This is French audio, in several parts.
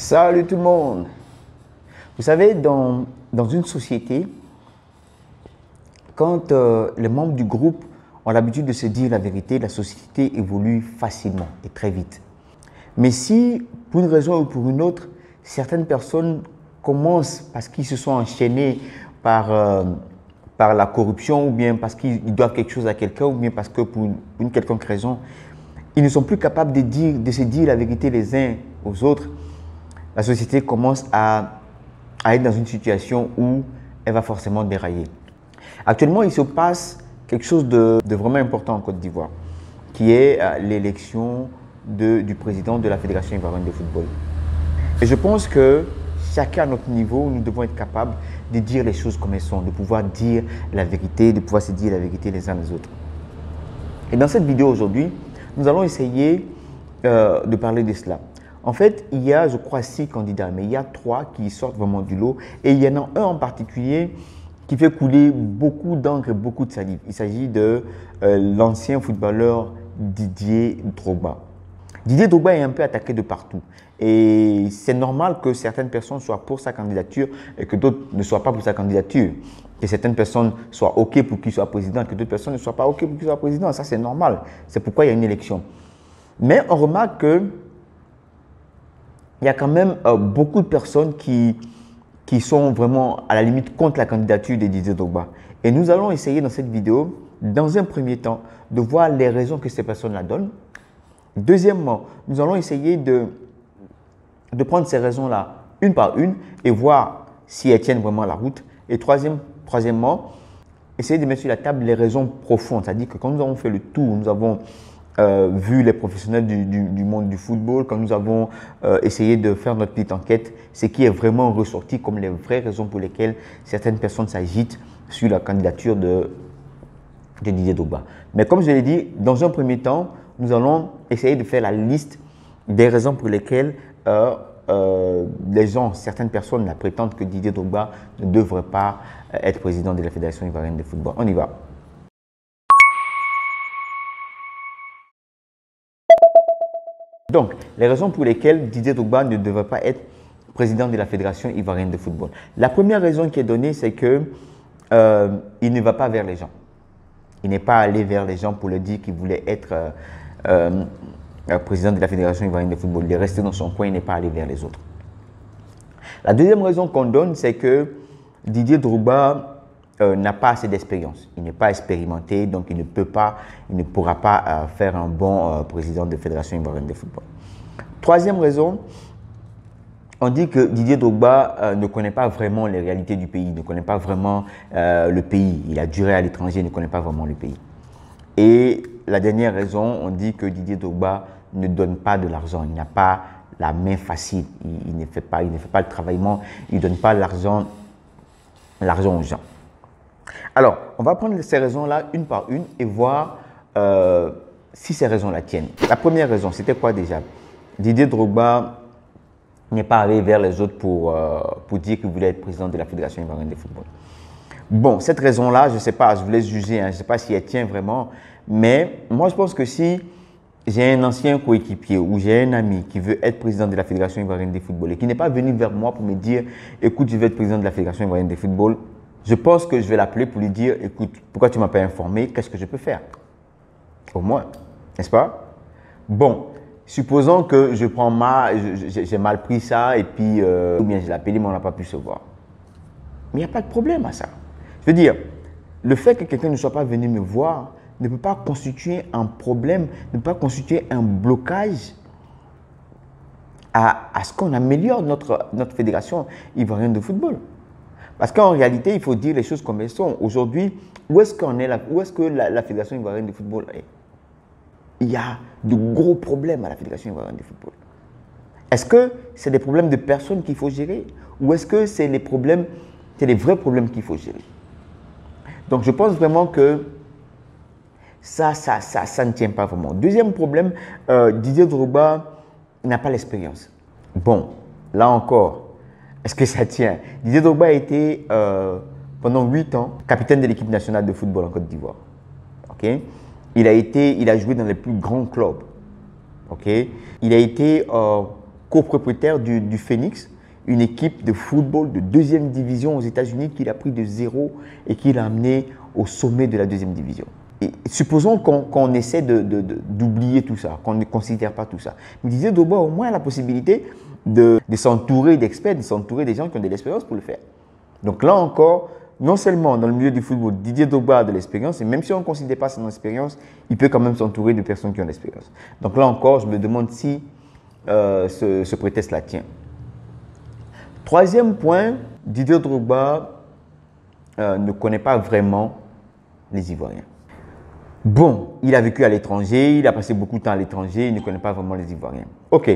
Salut tout le monde! Vous savez, dans une société, quand les membres du groupe ont l'habitude de se dire la vérité, la société évolue facilement et très vite. Mais si, pour une raison ou pour une autre, certaines personnes commencent parce qu'ils se sont enchaînés par la corruption ou bien parce qu'ils doivent quelque chose à quelqu'un ou bien parce que pour une quelconque raison, ils ne sont plus capables de se dire la vérité les uns aux autres, la société commence à être dans une situation où elle va forcément dérailler. Actuellement, il se passe quelque chose de vraiment important en Côte d'Ivoire, qui est l'élection du président de la Fédération ivoirienne de football. Et je pense que chacun à notre niveau, nous devons être capables de dire les choses comme elles sont, de pouvoir dire la vérité, de pouvoir se dire la vérité les uns les autres. Et dans cette vidéo aujourd'hui, nous allons essayer de parler de cela. En fait, il y a, je crois, 6 candidats, mais il y a 3 qui sortent vraiment du lot. Et il y en a un en particulier qui fait couler beaucoup d'encre et beaucoup de salive. Il s'agit de l'ancien footballeur Didier Drogba. Didier Drogba est un peu attaqué de partout. Et c'est normal que certaines personnes soient pour sa candidature et que d'autres ne soient pas pour sa candidature. Que certaines personnes soient OK pour qu'il soit président et que d'autres personnes ne soient pas OK pour qu'il soit président. Ça, c'est normal. C'est pourquoi il y a une élection. Mais on remarque que il y a quand même beaucoup de personnes qui sont vraiment à la limite contre la candidature de Didier Drogba. Et nous allons essayer dans cette vidéo, dans un premier temps, de voir les raisons que ces personnes la donnent. Deuxièmement, nous allons essayer de prendre ces raisons-là une par une et voir si elles tiennent vraiment la route. Et troisièmement, essayer de mettre sur la table les raisons profondes. C'est-à-dire que quand nous avons fait le tour, nous avons vu les professionnels du monde du football, quand nous avons essayé de faire notre petite enquête, ce qui est vraiment ressorti comme les vraies raisons pour lesquelles certaines personnes s'agitent sur la candidature de Didier Drogba. Mais comme je l'ai dit, dans un premier temps, nous allons essayer de faire la liste des raisons pour lesquelles certaines personnes prétendent que Didier Drogba ne devrait pas être président de la Fédération ivoirienne de football. On y va. Donc, les raisons pour lesquelles Didier Drogba ne devrait pas être président de la Fédération ivoirienne de football. La première raison qui est donnée, c'est qu'il ne va pas vers les gens. Il n'est pas allé vers les gens pour leur dire qu'il voulait être président de la Fédération ivoirienne de football. Il est resté dans son coin, il n'est pas allé vers les autres. La deuxième raison qu'on donne, c'est que Didier Drogba n'a pas assez d'expérience. Il n'est pas expérimenté, donc il ne pourra pas faire un bon président de la Fédération ivoirienne de football. Troisième raison, on dit que Didier Drogba ne connaît pas vraiment les réalités du pays, ne connaît pas vraiment le pays. Il a duré à l'étranger, il ne connaît pas vraiment le pays. Et la dernière raison, on dit que Didier Drogba ne donne pas de l'argent. Il n'a pas la main facile. Il ne fait pas le travaillement. Il ne donne pas l'argent aux gens. Alors, on va prendre ces raisons-là une par une et voir si ces raisons-là tiennent. La première raison, c'était quoi déjà? Didier Drogba n'est pas allé vers les autres pour dire qu'il voulait être président de la Fédération ivoirienne de football. Bon, cette raison-là, je ne sais pas, je vous laisse juger, je ne sais pas si elle tient vraiment, mais moi je pense que si j'ai un ancien coéquipier ou j'ai un ami qui veut être président de la Fédération ivoirienne de football et qui n'est pas venu vers moi pour me dire « Écoute, je veux être président de la Fédération ivoirienne de football », je pense que je vais l'appeler pour lui dire « Écoute, pourquoi tu ne m'as pas informé? Qu'est-ce que je peux faire ?» Au moins, n'est-ce pas? Bon, supposons que j'ai mal pris ça et puis ou bien je l'ai appelé mais on n'a pas pu se voir. Mais il n'y a pas de problème à ça. Je veux dire, le fait que quelqu'un ne soit pas venu me voir ne peut pas constituer un problème, ne peut pas constituer un blocage à ce qu'on améliore notre fédération ivoirienne de football. Parce qu'en réalité, il faut dire les choses comme elles sont. Aujourd'hui, où est-ce que la Fédération ivoirienne de football est? Il y a de gros problèmes à la Fédération ivoirienne de football. Est-ce que c'est des problèmes de personnes qu'il faut gérer? Ou est-ce que c'est les vrais problèmes qu'il faut gérer? Donc, je pense vraiment que ça ne tient pas vraiment. Deuxième problème, Didier Drogba n'a pas l'expérience. Bon, là encore, est-ce que ça tient? Didier Drogba a été pendant 8 ans capitaine de l'équipe nationale de football en Côte d'Ivoire. Okay? Il a joué dans les plus grands clubs. Okay? Il a été copropriétaire du Phoenix, une équipe de football de 2e division aux États-Unis qu'il a pris de zéro et qu'il a amené au sommet de la 2e division. Et supposons qu'on essaie d'oublier tout ça, qu'on ne considère pas tout ça. Mais Didier Drogba a au moins la possibilité de s'entourer d'experts, de s'entourer des gens qui ont de l'expérience pour le faire. Donc là encore, non seulement dans le milieu du football, Didier Drogba a de l'expérience, et même si on ne considère pas son expérience, il peut quand même s'entourer de personnes qui ont de l'expérience. Donc là encore, je me demande si ce prétexte-là tient. 3e point, Didier Drogba ne connaît pas vraiment les Ivoiriens. Bon, il a vécu à l'étranger, il a passé beaucoup de temps à l'étranger, il ne connaît pas vraiment les Ivoiriens. Ok,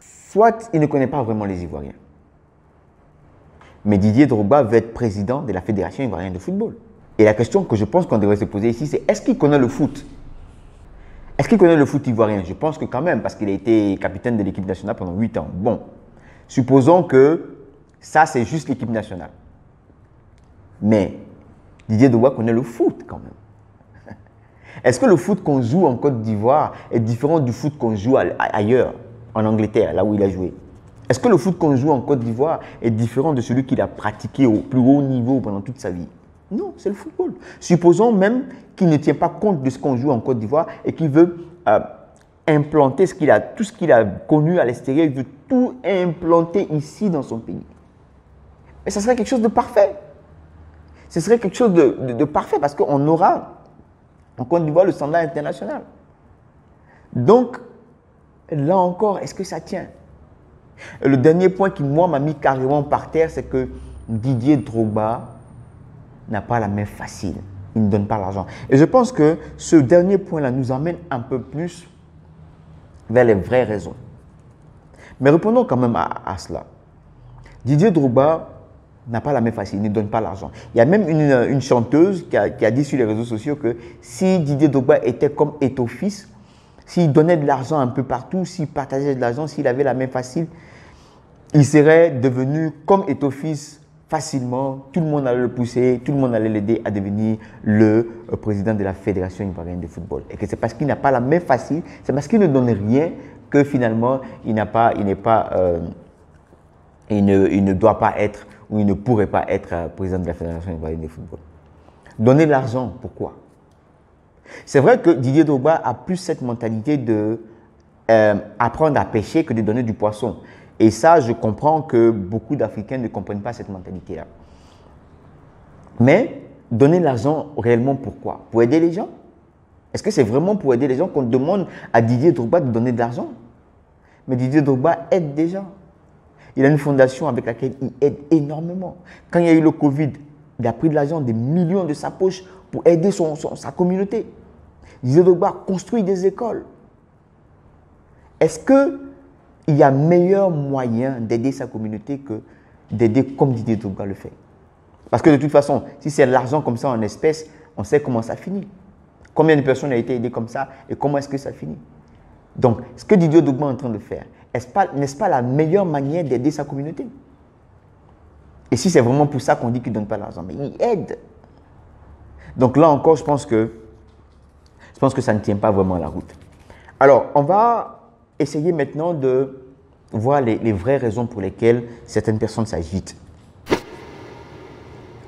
soit il ne connaît pas vraiment les Ivoiriens, mais Didier Drogba veut être président de la Fédération ivoirienne de football. Et la question que je pense qu'on devrait se poser ici, c'est est-ce qu'il connaît le foot? Est-ce qu'il connaît le foot ivoirien? Je pense que quand même, parce qu'il a été capitaine de l'équipe nationale pendant 8 ans. Bon, supposons que ça, c'est juste l'équipe nationale. Mais Didier Drogba connaît le foot quand même. Est-ce que le foot qu'on joue en Côte d'Ivoire est différent du foot qu'on joue ailleurs, en Angleterre, là où il a joué? Est-ce que le foot qu'on joue en Côte d'Ivoire est différent de celui qu'il a pratiqué au plus haut niveau pendant toute sa vie? Non, c'est le football. Supposons même qu'il ne tient pas compte de ce qu'on joue en Côte d'Ivoire et qu'il veut implanter tout ce qu'il a connu à l'extérieur, il veut tout implanter ici dans son pays. Mais ça serait quelque chose de parfait. Ce serait quelque chose de parfait parce qu'on aura en Côte d'Ivoire le standard international. Donc, là encore, est-ce que ça tient? Le dernier point qui, moi, m'a mis carrément par terre, c'est que Didier Drogba n'a pas la main facile. Il ne donne pas l'argent. Et je pense que ce dernier point-là nous emmène un peu plus vers les vraies raisons. Mais répondons quand même à cela. Didier Drogba n'a pas la main facile, il ne donne pas l'argent. Il y a même une chanteuse qui a dit sur les réseaux sociaux que si Didier Drogba était comme Eto'o-Fils, s'il donnait de l'argent un peu partout, s'il partageait de l'argent, s'il avait la main facile, il serait devenu comme Eto'o-Fils facilement. Tout le monde allait le pousser, tout le monde allait l'aider à devenir le président de la Fédération ivoirienne de football. Et que c'est parce qu'il n'a pas la main facile, c'est parce qu'il ne donne rien que finalement il ne doit pas être ou il ne pourrait pas être président de la Fédération ivoirienne de football. Donner de l'argent, pourquoi? C'est vrai que Didier Drogba a plus cette mentalité de apprendre à pêcher que de donner du poisson. Et ça, je comprends que beaucoup d'Africains ne comprennent pas cette mentalité-là. Mais donner de l'argent réellement pourquoi? Pour aider les gens? Est-ce que c'est vraiment pour aider les gens qu'on demande à Didier Drogba de donner de l'argent? Mais Didier Drogba aide des gens. Il a une fondation avec laquelle il aide énormément. Quand il y a eu le Covid, il a pris de l'argent, des millions de sa poche pour aider sa communauté. Didier Drogba construit des écoles. Est-ce qu'il y a meilleur moyen d'aider sa communauté que d'aider comme Didier Drogba le fait? Parce que de toute façon, si c'est l'argent comme ça en espèces, on sait comment ça finit. Combien de personnes ont été aidées comme ça et comment est-ce que ça finit? Donc, ce que Didier Drogba est en train de faire, n'est-ce pas la meilleure manière d'aider sa communauté? Et si c'est vraiment pour ça qu'on dit qu'il ne donne pas l'argent, mais il aide. Donc là encore, je pense que ça ne tient pas vraiment la route. Alors, on va essayer maintenant de voir les vraies raisons pour lesquelles certaines personnes s'agitent.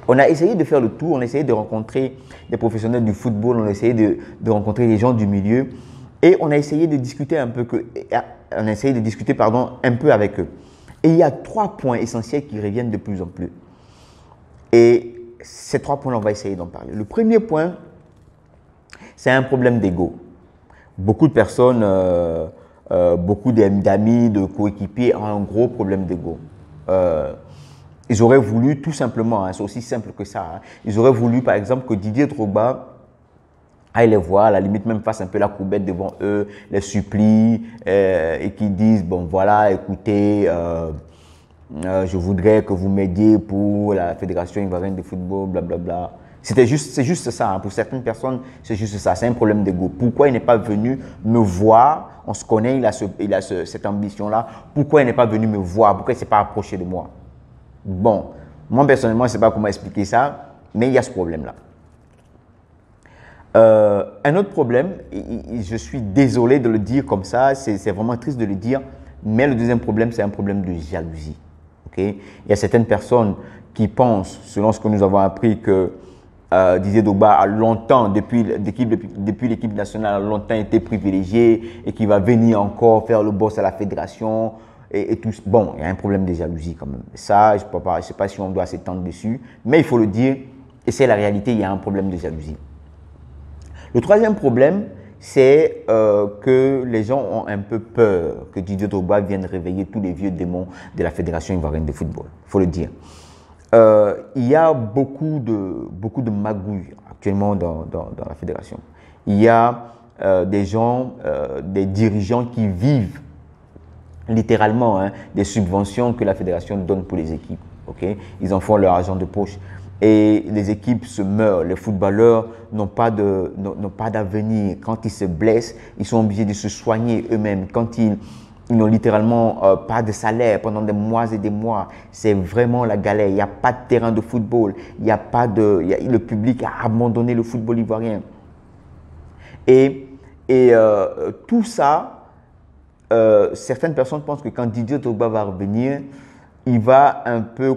On a essayé de faire le tour, on a essayé de rencontrer des professionnels du football, on a essayé de rencontrer des gens du milieu et on a essayé de discuter un peu avec eux. Et il y a 3 points essentiels qui reviennent de plus en plus. Et ces 3 points-là, on va essayer d'en parler. Le premier point, c'est un problème d'ego. Beaucoup de personnes, beaucoup d'amis, de coéquipiers ont un gros problème d'ego. Ils auraient voulu tout simplement, c'est aussi simple que ça, ils auraient voulu par exemple que Didier Drogba aille les voir, à la limite même fasse un peu la courbette devant eux, les supplie et qu'ils disent, bon voilà, écoutez, je voudrais que vous m'aidiez pour la Fédération ivoirienne de football, blablabla. C'est juste ça, pour certaines personnes, c'est juste ça, c'est un problème d'ego. Pourquoi il n'est pas venu me voir? On se connaît, il a cette ambition-là. Pourquoi il n'est pas venu me voir? Pourquoi il ne s'est pas approché de moi? Bon, moi personnellement, je ne sais pas comment expliquer ça, mais il y a ce problème-là. Un autre problème, je suis désolé de le dire comme ça, c'est vraiment triste de le dire, Mais le deuxième problème, c'est un problème de jalousie. Okay? Il y a certaines personnes qui pensent, selon ce que nous avons appris, que Didier Drogba a longtemps, depuis l'équipe nationale, a longtemps été privilégié et qu'il va venir encore faire le boss à la fédération et tout. Bon, il y a un problème de jalousie quand même. Ça, je ne sais pas si on doit s'étendre dessus, mais il faut le dire, et c'est la réalité, il y a un problème de jalousie. Le troisième problème, c'est que les gens ont un peu peur que Didier Drogba vienne réveiller tous les vieux démons de la Fédération ivoirienne de football. Il faut le dire. Il y a beaucoup de magouilles actuellement dans la fédération. Il y a des gens, des dirigeants qui vivent littéralement des subventions que la fédération donne pour les équipes. Okay? Ils en font leur argent de poche. Et les équipes se meurent. Les footballeurs n'ont pas d'avenir. Quand ils se blessent, ils sont obligés de se soigner eux-mêmes. Quand ils n'ont littéralement pas de salaire pendant des mois et des mois. C'est vraiment la galère. Il n'y a pas de terrain de football. Le public a abandonné le football ivoirien. Et tout ça, certaines personnes pensent que quand Didier Drogba va revenir, il va un peu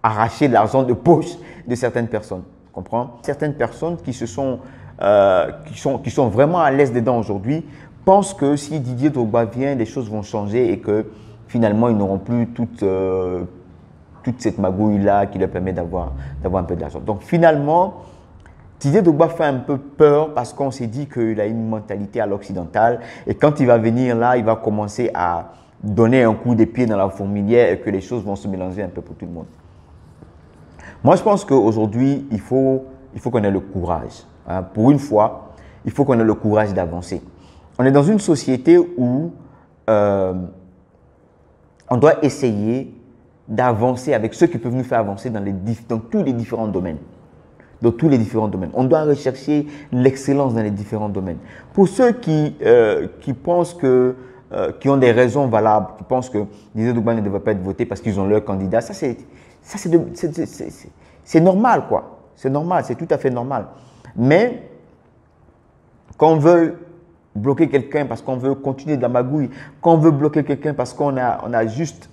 arracher l'argent de poche de certaines personnes. Tu comprends? Certaines personnes qui sont vraiment à l'aise dedans aujourd'hui pensent que si Didier Drogba vient, les choses vont changer et que finalement, ils n'auront plus toute cette magouille-là qui leur permet d'avoir un peu d'argent. Donc finalement, Didier Drogba fait un peu peur parce qu'on s'est dit qu'il a une mentalité à l'occidentale et quand il va venir là, il va commencer à donner un coup de pied dans la fourmilière et que les choses vont se mélanger un peu pour tout le monde. Moi, je pense qu'aujourd'hui, il faut qu'on ait le courage. Hein. Pour une fois, il faut qu'on ait le courage d'avancer. On est dans une société où on doit essayer d'avancer avec ceux qui peuvent nous faire avancer dans tous les différents domaines. Dans tous les différents domaines. On doit rechercher l'excellence dans les différents domaines. Pour ceux qui pensent qui ont des raisons valables, qui pensent que Didier Drogba ne devrait pas être voté parce qu'ils ont leur candidat, c'est normal, quoi. C'est normal, c'est tout à fait normal. Mais quand on veut bloquer quelqu'un parce qu'on veut continuer de la magouille, quand on veut bloquer quelqu'un parce qu'on a juste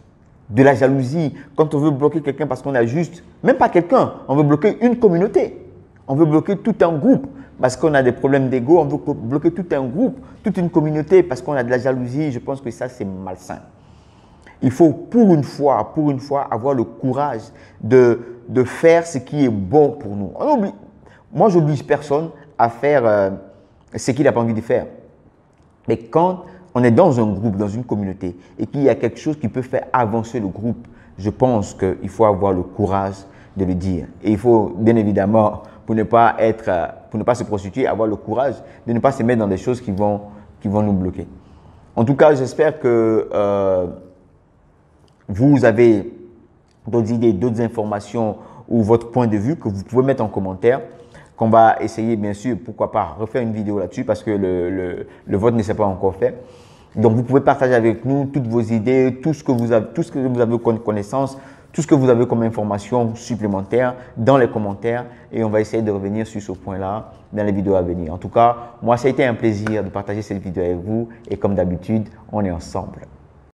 de la jalousie, quand on veut bloquer quelqu'un parce qu'on a juste, même pas quelqu'un, on veut bloquer une communauté, on veut bloquer tout un groupe parce qu'on a des problèmes d'ego, on veut bloquer tout un groupe, toute une communauté parce qu'on a de la jalousie, je pense que ça c'est malsain. Il faut pour une fois, avoir le courage de faire ce qui est bon pour nous. Moi, je n'oblige personne à faire ce qu'il n'a pas envie de faire. Mais quand on est dans un groupe, dans une communauté, et qu'il y a quelque chose qui peut faire avancer le groupe, je pense qu'il faut avoir le courage de le dire. Et il faut, bien évidemment, pour ne pas se prostituer, avoir le courage de ne pas se mettre dans des choses qui vont nous bloquer. En tout cas, j'espère que vous avez d'autres idées, d'autres informations ou votre point de vue que vous pouvez mettre en commentaire, qu'on va essayer, bien sûr, pourquoi pas, refaire une vidéo là-dessus parce que le vote ne s'est pas encore fait. Donc, vous pouvez partager avec nous toutes vos idées, tout ce que vous avez comme connaissance, tout ce que vous avez comme information supplémentaire dans les commentaires et on va essayer de revenir sur ce point-là dans les vidéos à venir. En tout cas, moi, ça a été un plaisir de partager cette vidéo avec vous et comme d'habitude, on est ensemble.